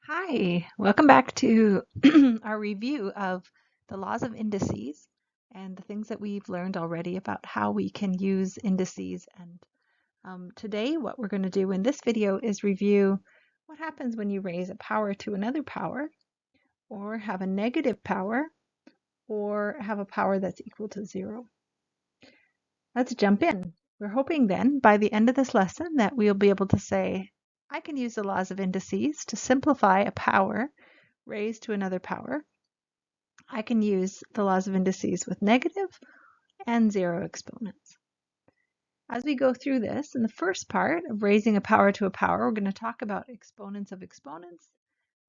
Hi, welcome back to our review of the laws of indices and the things that we've learned already about how we can use indices. And today what we're going to do in this video is review what happens when you raise a power to another power, or have a negative power, or have a power that's equal to 0. Let's jump in. We're hoping then by the end of this lesson that we'll be able to say, I can use the laws of indices to simplify a power raised to another power. I can use the laws of indices with negative and 0 exponents. As we go through this, in the first part of raising a power to a power, we're going to talk about exponents of exponents,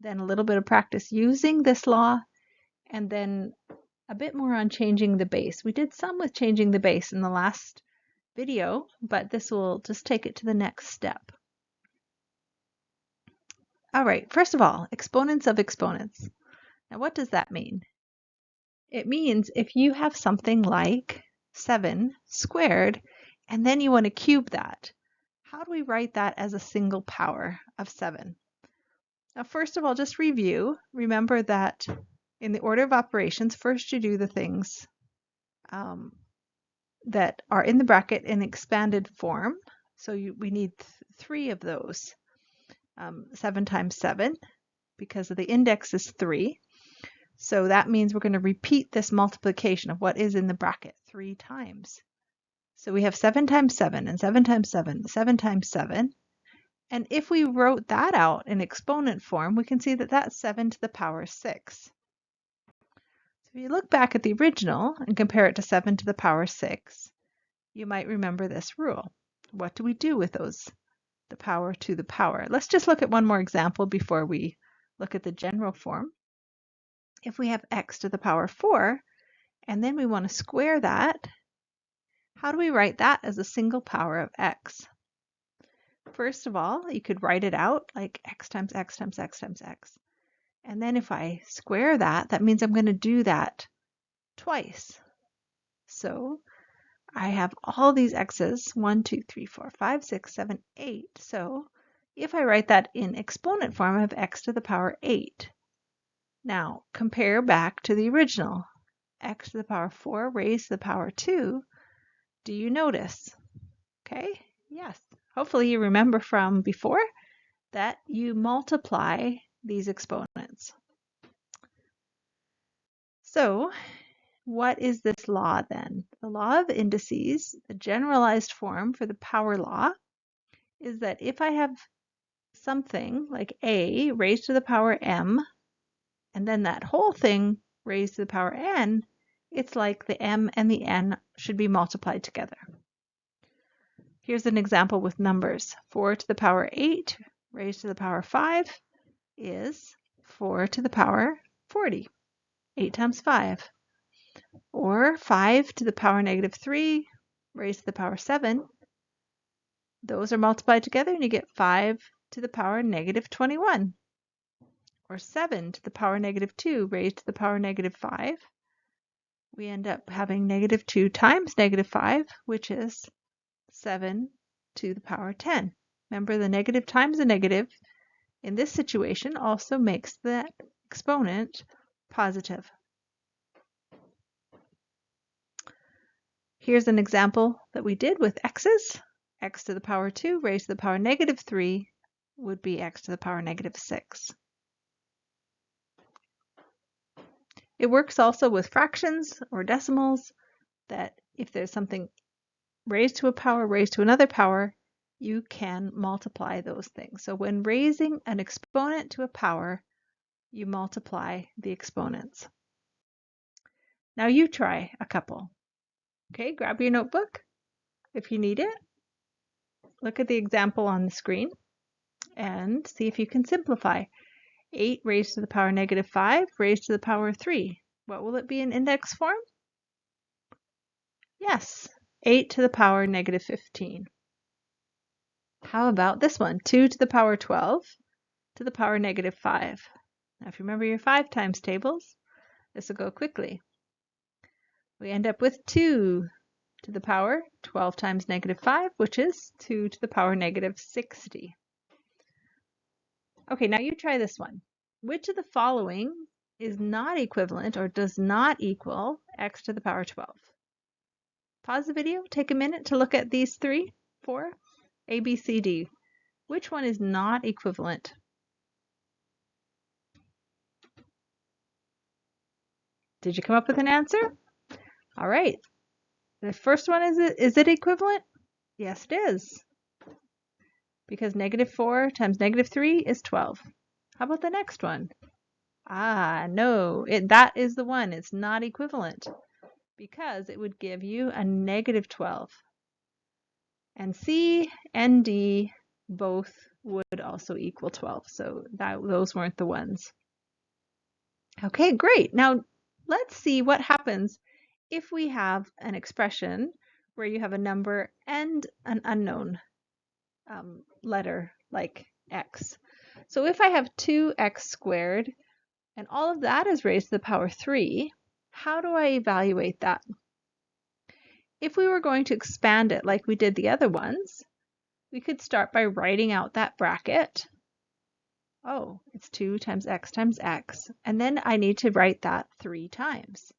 then a little bit of practice using this law, and then a bit more on changing the base. We did some with changing the base in the last video, but this will just take it to the next step. All right, first of all, exponents of exponents. Now, what does that mean? It means if you have something like 7 squared, and then you want to cube that, how do we write that as a single power of 7? Now, first of all, just review. Remember that in the order of operations, first you do the things that are in the bracket in expanded form. So we need 3 of those. 7 times 7, because the index is 3. So that means we're going to repeat this multiplication of what is in the bracket 3 times. So we have 7 times 7 and 7 times 7, 7 times 7. And if we wrote that out in exponent form, we can see that that's 7 to the power 6. So if you look back at the original and compare it to 7 to the power 6, you might remember this rule. What do we do with those? The power to the power. Let's just look at one more example before we look at the general form. If we have x to the power 4, and then we want to square that, how do we write that as a single power of x? First of all, you could write it out like x times x times x times x. And then if I square that, that means I'm going to do that twice. So I have all these x's, 1, 2, 3, 4, 5, 6, 7, 8. So if I write that in exponent form, I have x to the power 8. Now compare back to the original. X to the power 4 raised to the power 2. Do you notice? Okay, yes. Hopefully you remember from before that you multiply these exponents. So what is this law then? The law of indices, the generalized form for the power law, is that if I have something like a raised to the power m, and then that whole thing raised to the power n, it's like the m and the n should be multiplied together. Here's an example with numbers. 4 to the power 8 raised to the power 5 is 4 to the power 40. 8 times 5. Or 5 to the power negative 3 raised to the power 7. Those are multiplied together and you get 5 to the power negative 21. Or 7 to the power negative 2 raised to the power negative 5. We end up having negative 2 times negative 5, which is 7 to the power 10. Remember, the negative times a negative in this situation also makes the exponent positive. Here's an example that we did with x's. X to the power 2 raised to the power negative 3 would be x to the power negative 6. It works also with fractions or decimals, that if there's something raised to a power raised to another power, you can multiply those things. So when raising an exponent to a power, you multiply the exponents. Now you try a couple. Okay, grab your notebook if you need it. Look at the example on the screen and see if you can simplify. 8 raised to the power negative 5 raised to the power 3. What will it be in index form? Yes, 8 to the power negative 15. How about this one? 2 to the power 12 to the power negative 5. Now if you remember your 5 times tables, this will go quickly. We end up with 2 to the power 12 times negative 5, which is 2 to the power negative 60. Okay, now you try this one. Which of the following is not equivalent or does not equal x to the power 12? Pause the video, take a minute to look at these 4, A, B, C, D. Which one is not equivalent? Did you come up with an answer? All right. The first one, is it equivalent? Yes, it is. Because -4 times -3 is 12. How about the next one? Ah, no, that is the one. It's not equivalent because it would give you a -12. And C and D both would also equal 12. So those weren't the ones. Okay, great. Now let's see what happens if we have an expression where you have a number and an unknown letter like x. So if I have 2x squared and all of that is raised to the power 3, how do I evaluate that? If we were going to expand it like we did the other ones, we could start by writing out that bracket. Oh, it's 2 times x, and then I need to write that 3 times.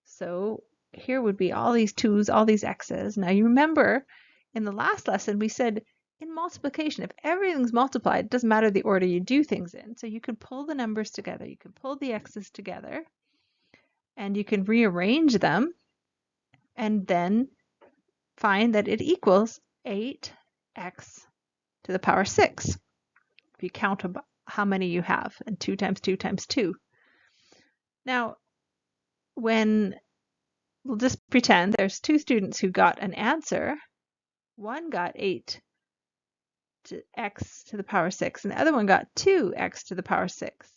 So here would be all these 2's, all these x's. Now you remember in the last lesson we said in multiplication, if everything's multiplied, it doesn't matter the order you do things in. So you can pull the numbers together, you can pull the x's together, and you can rearrange them and then find that it equals 8x to the power 6. If you count how many you have, and 2 times 2 times 2. Now, we'll just pretend there's 2 students who got an answer. One got 8 to x to the power 6, and the other one got 2x to the power 6.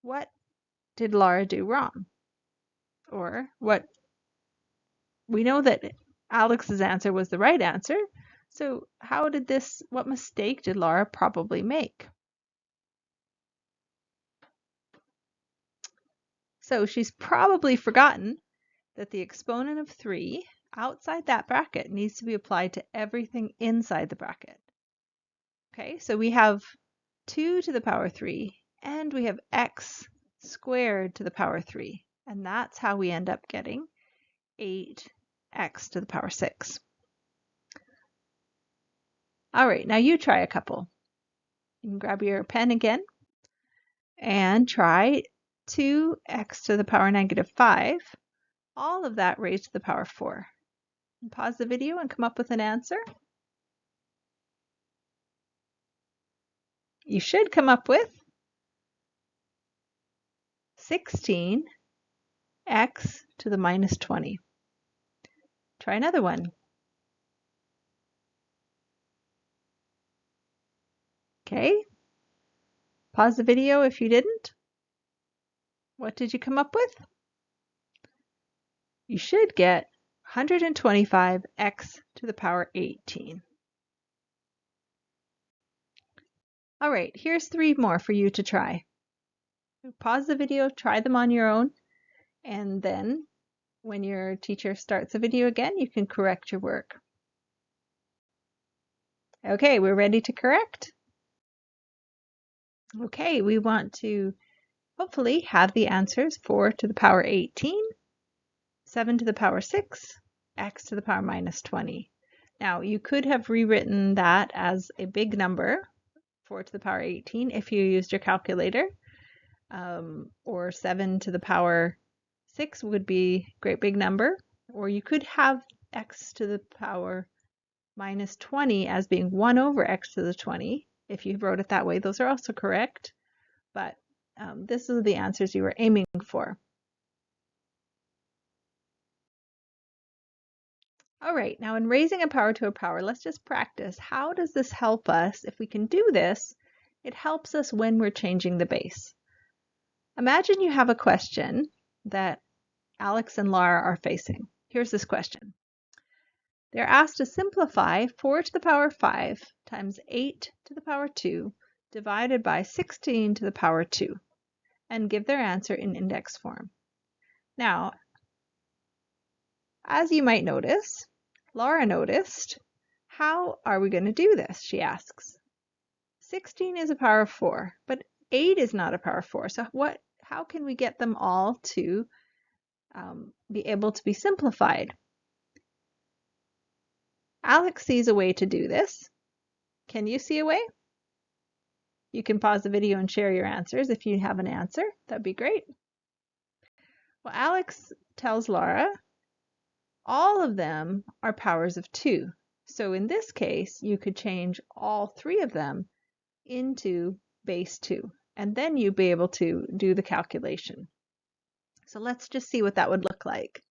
What did Laura do wrong? Or we know that Alex's answer was the right answer. So what mistake did Laura probably make? So she's probably forgotten that the exponent of 3 outside that bracket needs to be applied to everything inside the bracket. Okay, so we have 2 to the power 3 and we have x squared to the power 3. And that's how we end up getting 8x to the power 6. All right, now you try a couple. You can grab your pen again and try 2x to the power -5. All of that raised to the power 4. And pause the video and come up with an answer. You should come up with 16x to the -20. Try another one. Okay. Pause the video if you didn't. What did you come up with? You should get 125x to the power 18. All right, here's 3 more for you to try. Pause the video, try them on your own, and then when your teacher starts the video again, you can correct your work. Okay, we're ready to correct? Okay, we want to hopefully have the answers 4 to the power 18, 7 to the power 6, x to the power -20. Now, you could have rewritten that as a big number, 4 to the power 18, if you used your calculator, or 7 to the power 6 would be a great big number, or you could have x to the power -20 as being 1 over x to the 20. If you wrote it that way, those are also correct, but this is the answers you were aiming for. All right, now in raising a power to a power, let's just practice. How does this help us? If we can do this, it helps us when we're changing the base. Imagine you have a question that Alex and Laura are facing. Here's this question. They're asked to simplify 4 to the power 5 times 8 to the power 2 divided by 16 to the power 2 and give their answer in index form. Now, as you might notice, Laura noticed, how are we going to do this? She asks. 16 is a power of 4, but 8 is not a power of 4. So how can we get them all to be able to be simplified? Alex sees a way to do this. Can you see a way? You can pause the video and share your answers if you have an answer. That'd be great. Well, Alex tells Laura all of them are powers of 2. So in this case, you could change all 3 of them into base 2, and then you'd be able to do the calculation. So let's just see what that would look like.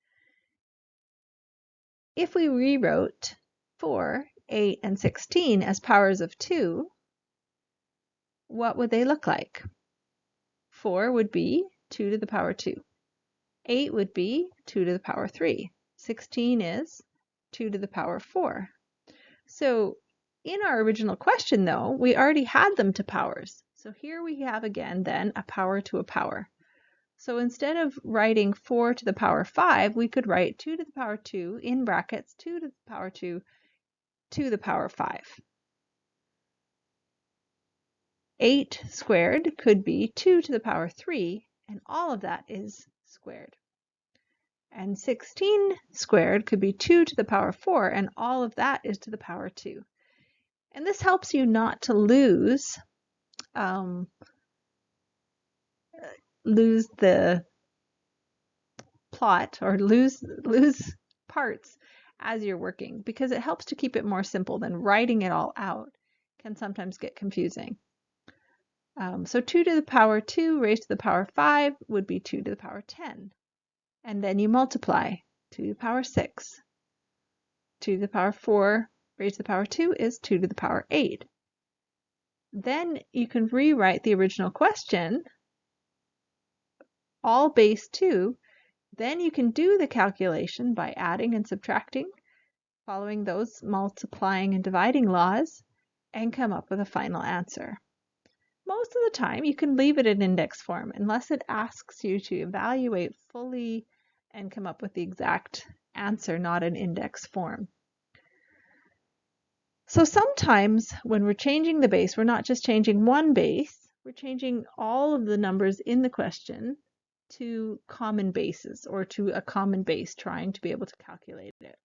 If we rewrote 4, 8, and 16 as powers of 2, what would they look like? 4 would be 2 to the power 2. 8 would be 2 to the power 3. 16 is 2 to the power 4. So in our original question, though, we already had them to powers. So here we have again then a power to a power. So instead of writing 4 to the power 5, we could write 2 to the power 2 in brackets 2 to the power 2 to the power 5. 8 squared could be 2 to the power 3, and all of that is squared. And 16 squared could be 2 to the power 4, and all of that is to the power 2. And this helps you not to lose the plot or lose parts as you're working, because it helps to keep it more simple than writing it all out can sometimes get confusing. So 2 to the power 2 raised to the power 5 would be 2 to the power 10. And then you multiply 2 to the power 6. 2 to the power 4 raised to the power 2 is 2 to the power 8. Then you can rewrite the original question, all base 2. Then you can do the calculation by adding and subtracting, following those multiplying and dividing laws, and come up with a final answer. Most of the time, you can leave it in index form unless it asks you to evaluate fully and come up with the exact answer, not in index form. So sometimes when we're changing the base, we're not just changing one base, we're changing all of the numbers in the question to common bases or to a common base, trying to be able to calculate it.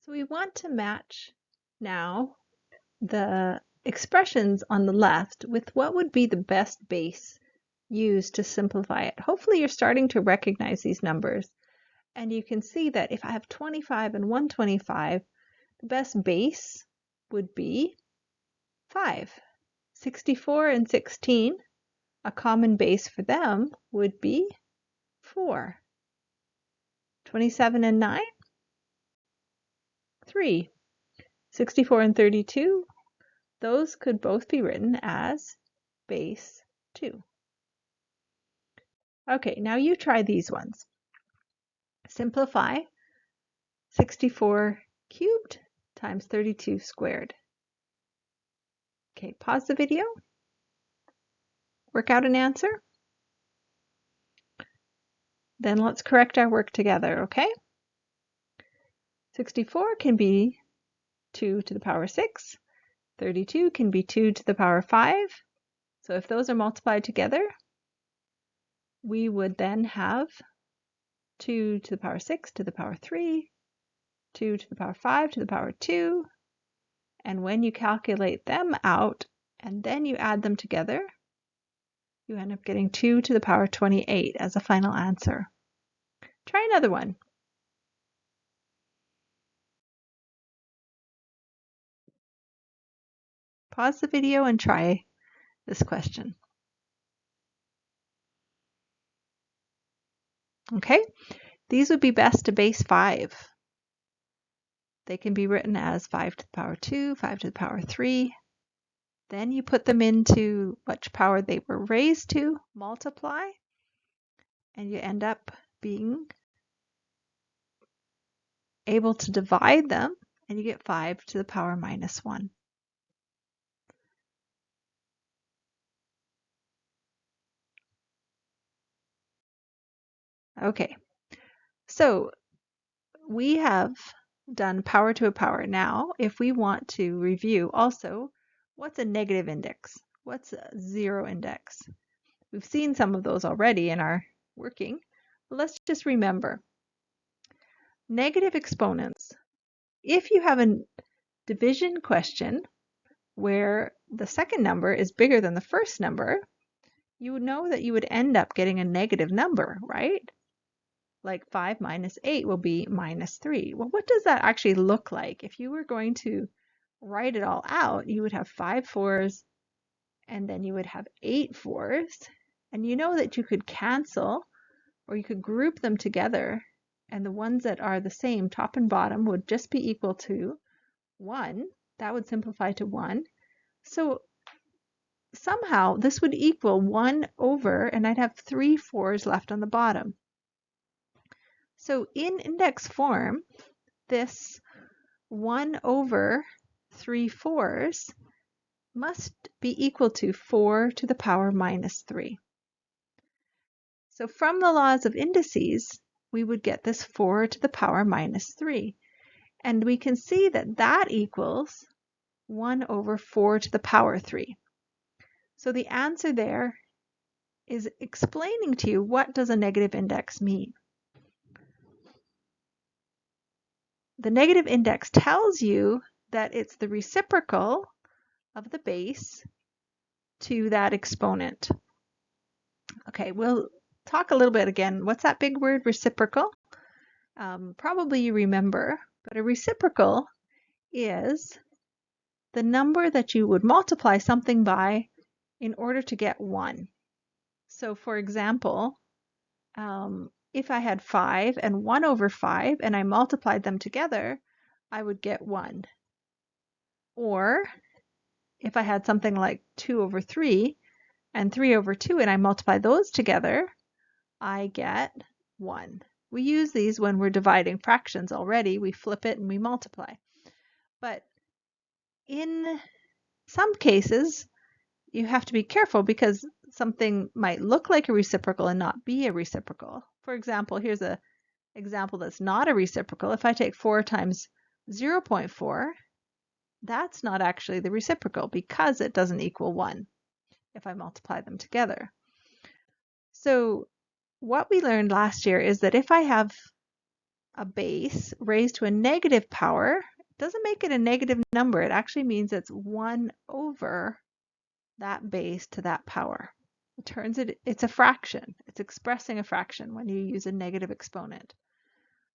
So we want to match now the expressions on the left with what would be the best base used to simplify it. Hopefully you're starting to recognize these numbers, and you can see that if I have 25 and 125, the best base would be 5. 64 and 16, a common base for them would be 4. 27 and 9, 3. 64 and 32, those could both be written as base 2. Okay, now you try these ones. Simplify 64 cubed times 32 squared. Okay, pause the video. Work out an answer. Then let's correct our work together, okay? 64 can be 2 to the power 6. 32 can be 2 to the power 5. So if those are multiplied together, we would then have 2 to the power 6 to the power 3, 2 to the power 5 to the power 2. And when you calculate them out and then you add them together, you end up getting 2 to the power 28 as a final answer. Try another one. Pause the video and try this question. Okay, these would be best to base 5. They can be written as 5 to the power 2, 5 to the power 3. Then you put them into which power they were raised to, multiply, and you end up being able to divide them, and you get 5 to the power minus 1. Okay, so we have done power to a power. Now, if we want to review also, what's a negative index? What's a zero index? We've seen some of those already in our working. But let's just remember. Negative exponents. If you have a division question where the second number is bigger than the first number, you would know that you would end up getting a negative number, right? Like 5 minus 8 will be minus 3. Well, what does that actually look like? If you were going to write it all out, you would have 5 fours, and then you would have 8 fours. And you know that you could cancel, or you could group them together, and the ones that are the same, top and bottom, would just be equal to 1. That would simplify to 1. So somehow this would equal 1 over, and I'd have 3 fours left on the bottom. So in index form, this 1 over 3 fours must be equal to 4 to the power minus 3. So from the laws of indices, we would get this 4 to the power minus 3. And we can see that that equals 1 over 4 to the power 3. So the answer there is explaining to you what does a negative index mean. The negative index tells you that it's the reciprocal of the base to that exponent. Okay, we'll talk a little bit again. What's that big word, reciprocal? Probably you remember, but a reciprocal is the number that you would multiply something by in order to get 1. So for example, if I had 5 and 1 over 5 and I multiplied them together, I would get 1. Or if I had something like 2 over 3 and 3 over 2 and I multiply those together, I get 1. We use these when we're dividing fractions already. We flip it and we multiply. But in some cases, you have to be careful because something might look like a reciprocal and not be a reciprocal. For example, here's an example that's not a reciprocal. If I take 4 times 0.4, that's not actually the reciprocal because it doesn't equal 1 if I multiply them together. So what we learned last year is that if I have a base raised to a negative power, it doesn't make it a negative number. It actually means it's 1 over that base to that power. It turns it's a fraction. It's expressing a fraction when you use a negative exponent.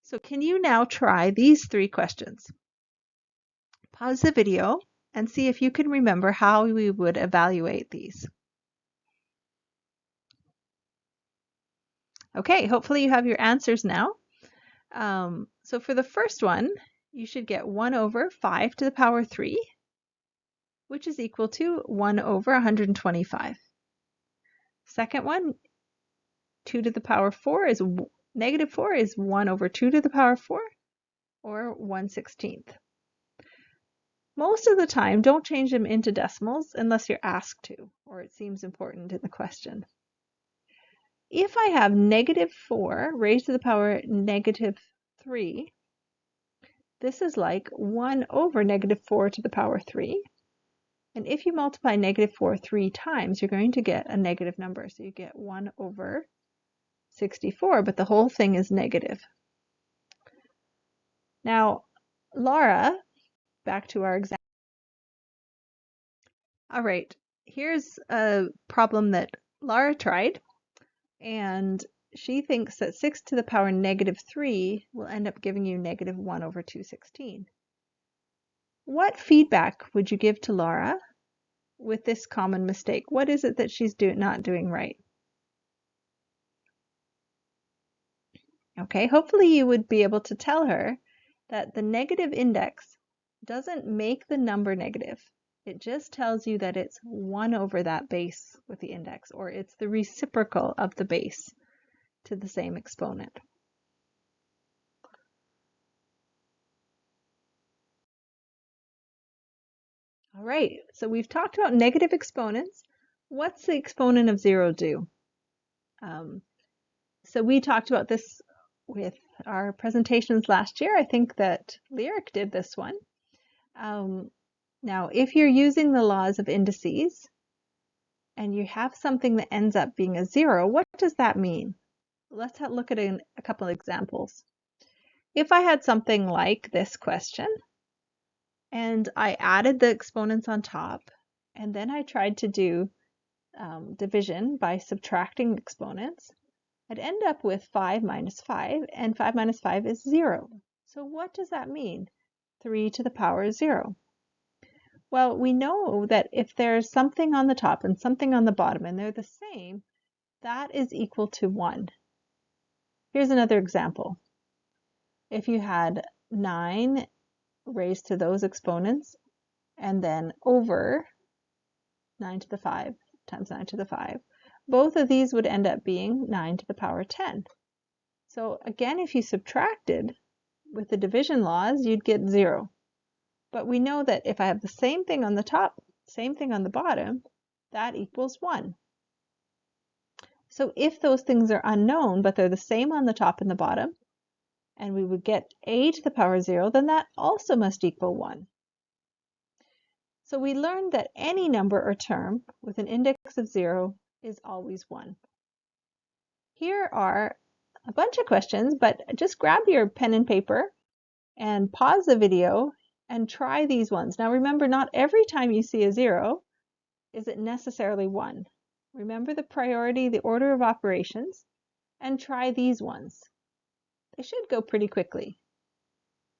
So can you now try these 3 questions? Pause the video and see if you can remember how we would evaluate these. Okay, hopefully you have your answers now. So for the first one, you should get 1 over 5 to the power 3, which is equal to 1 over 125. Second one, 2 to the power 4 is negative 4 is 1 over 2 to the power 4, or 1/16. Most of the time, don't change them into decimals unless you're asked to, or it seems important in the question. If I have negative 4 raised to the power negative 3, this is like 1 over negative 4 to the power 3. And if you multiply negative 4 3 times, you're going to get a negative number. So you get 1 over 64, but the whole thing is negative. Now, Laura, back to our example. All right, here's a problem that Laura tried, and she thinks that 6 to the power negative 3 will end up giving you negative 1 over 216. What feedback would you give to Laura with this common mistake? What is it that she's not doing right? Okay, hopefully you would be able to tell her that the negative index doesn't make the number negative. It just tells you that it's 1 over that base with the index, or it's the reciprocal of the base to the same exponent. All right, so we've talked about negative exponents. What's the exponent of 0 do? So we talked about this with our presentations last year. I think that Lyric did this one. Now, if you're using the laws of indices and you have something that ends up being a 0, what does that mean? Let's look at a couple of examples. If I had something like this question, and I added the exponents on top, and then I tried to do division by subtracting exponents, I'd end up with 5 minus 5, and 5 minus 5 is 0. So what does that mean? 3 to the power 0. Well, we know that if there's something on the top and something on the bottom, and they're the same, that is equal to 1. Here's another example. If you had 9 raised to those exponents, and then over 9 to the 5 times 9 to the 5, both of these would end up being 9 to the power 10. So again, if you subtracted with the division laws, you'd get 0. But we know that if I have the same thing on the top, same thing on the bottom, that equals 1. So if those things are unknown, but they're the same on the top and the bottom, and we would get a to the power 0, then that also must equal 1. So we learned that any number or term with an index of 0 is always 1. Here are a bunch of questions, but just grab your pen and paper and pause the video and try these ones. Now remember, not every time you see a 0 is it necessarily 1. Remember the priority, the order of operations, and try these ones. They should go pretty quickly.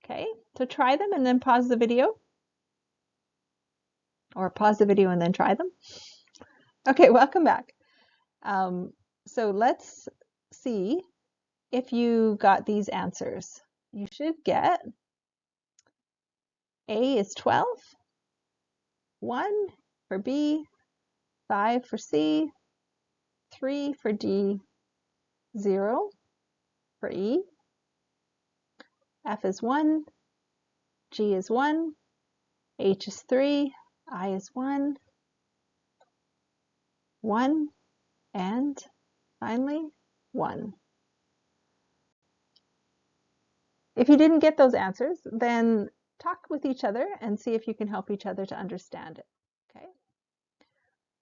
Okay, so try them and then pause the video. Or pause the video and then try them. Okay, welcome back. So let's see if you got these answers. You should get A is 12, 1 for B, 5 for C, 3 for D, 0 for E, F is 1, G is 1, H is 3, I is 1, 1, and finally 1. If you didn't get those answers, then talk with each other and see if you can help each other to understand it. Okay.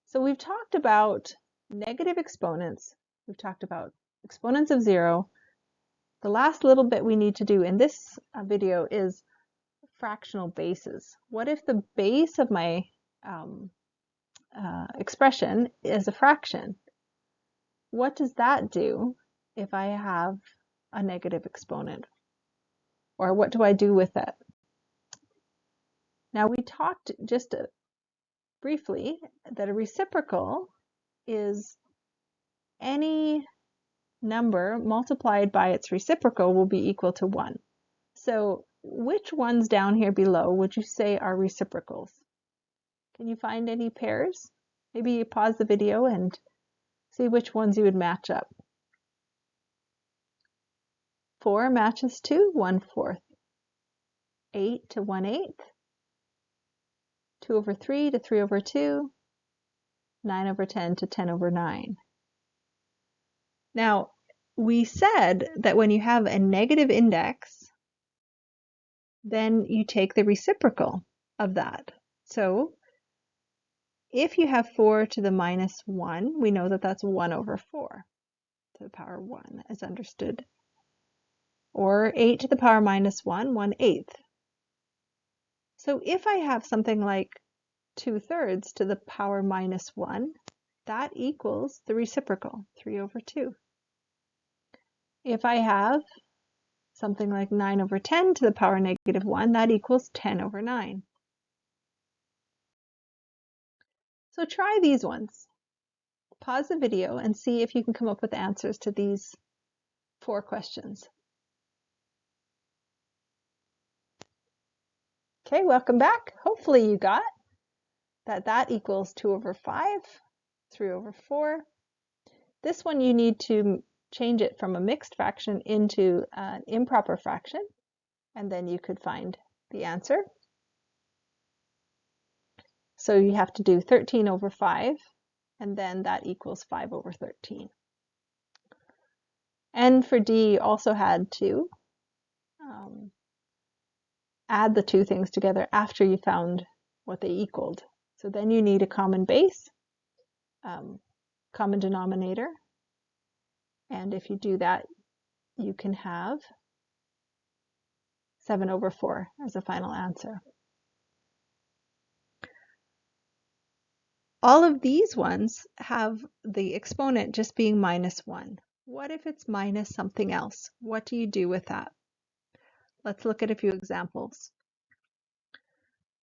So we've talked about negative exponents. We've talked about exponents of 0. The last little bit we need to do in this video is fractional bases. What if the base of my expression is a fraction? What does that do if I have a negative exponent? Or what do I do with it? Now we talked just briefly that a reciprocal is any number multiplied by its reciprocal will be equal to 1. So which ones down here below would you say are reciprocals? Can you find any pairs? Maybe you pause the video and see which ones you would match up. 4 matches to 1/4. 8 to 1/8. 2/3 to 3/2. 9/10 to 10/9. Now, we said that when you have a negative index, then you take the reciprocal of that. So if you have 4 to the minus 1, we know that that's 1/4 to the power 1 as understood. Or 8 to the power minus 1, 1/8. So if I have something like 2/3 to the power minus 1, that equals the reciprocal, 3/2. If I have something like 9/10 to the power negative 1, that equals 10/9. So try these ones. Pause the video and see if you can come up with answers to these 4 questions. Okay, welcome back. Hopefully you got that equals 2/5, 3/4. This one you need to change it from a mixed fraction into an improper fraction, and then you could find the answer. So you have to do 13/5, and then that equals 5/13. And for D, you also had to add the two things together after you found what they equaled. So then you need a common base, common denominator. And if you do that, you can have 7/4 as a final answer. All of these ones have the exponent just being -1. What if it's minus something else? What do you do with that? Let's look at a few examples.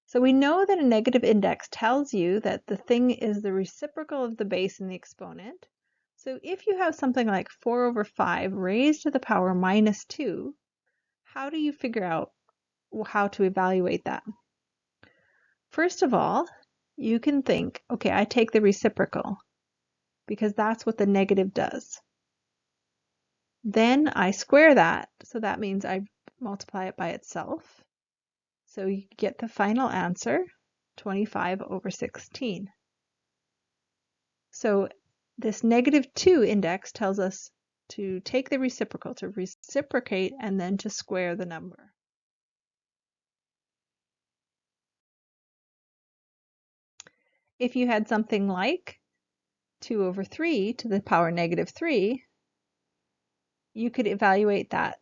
So we know that a negative index tells you that the thing is the reciprocal of the base in the exponent. So if you have something like 4/5 raised to the power -2, how do you figure out how to evaluate that? First of all, you can think, okay, I take the reciprocal because that's what the negative does. Then I square that, so that means I multiply it by itself. So you get the final answer, 25/16. So this -2 index tells us to take the reciprocal, to reciprocate, and then to square the number. If you had something like 2/3 to the power -3, you could evaluate that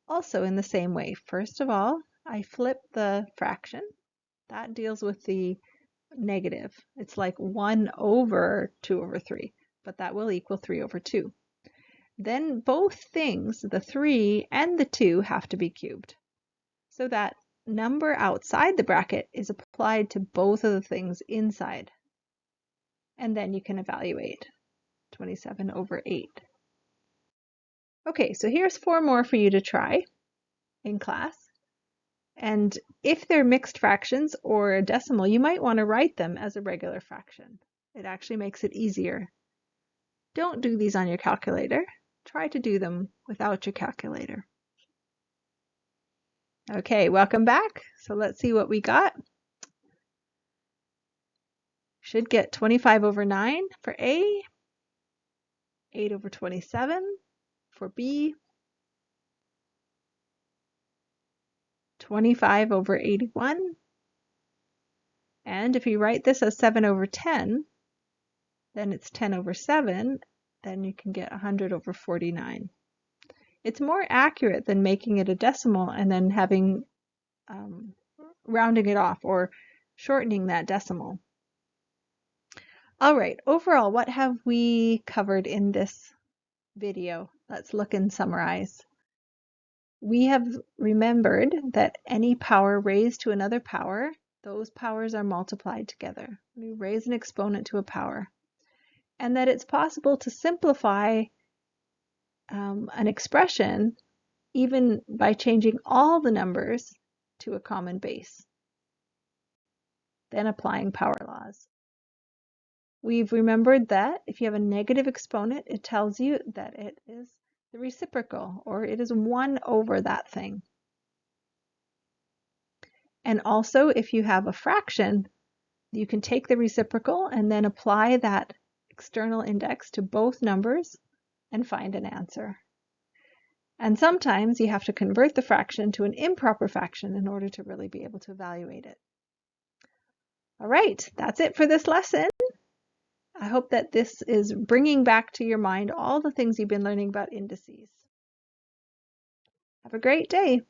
also in the same way. First of all, I flip the fraction. That deals with the negative. It's like 1/2/3, but that will equal 3/2. Then both things, the 3 and the 2, have to be cubed. So that number outside the bracket is applied to both of the things inside. And then you can evaluate 27/8. Okay, so here's 4 more for you to try in class. And if they're mixed fractions or a decimal, you might want to write them as a regular fraction. It actually makes it easier. Don't do these on your calculator. Try to do them without your calculator. Okay, welcome back. So let's see what we got. Should get 25/9 for A, 8/27 for B, 25/81. And if you write this as 7/10, then it's 10/7, then you can get 100/49. It's more accurate than making it a decimal and then having rounding it off or shortening that decimal. All right, overall, what have we covered in this video? Let's look and summarize. We have remembered that any power raised to another power, those powers are multiplied together. We raise an exponent to a power. And that it's possible to simplify an expression even by changing all the numbers to a common base, then applying power laws. We've remembered that if you have a negative exponent, it tells you that it is the reciprocal, or it is 1/, that thing. And also, if you have a fraction, you can take the reciprocal and then apply that external index to both numbers and find an answer. And sometimes you have to convert the fraction to an improper fraction in order to really be able to evaluate it. All right, that's it for this lesson. I hope that this is bringing back to your mind all the things you've been learning about indices. Have a great day.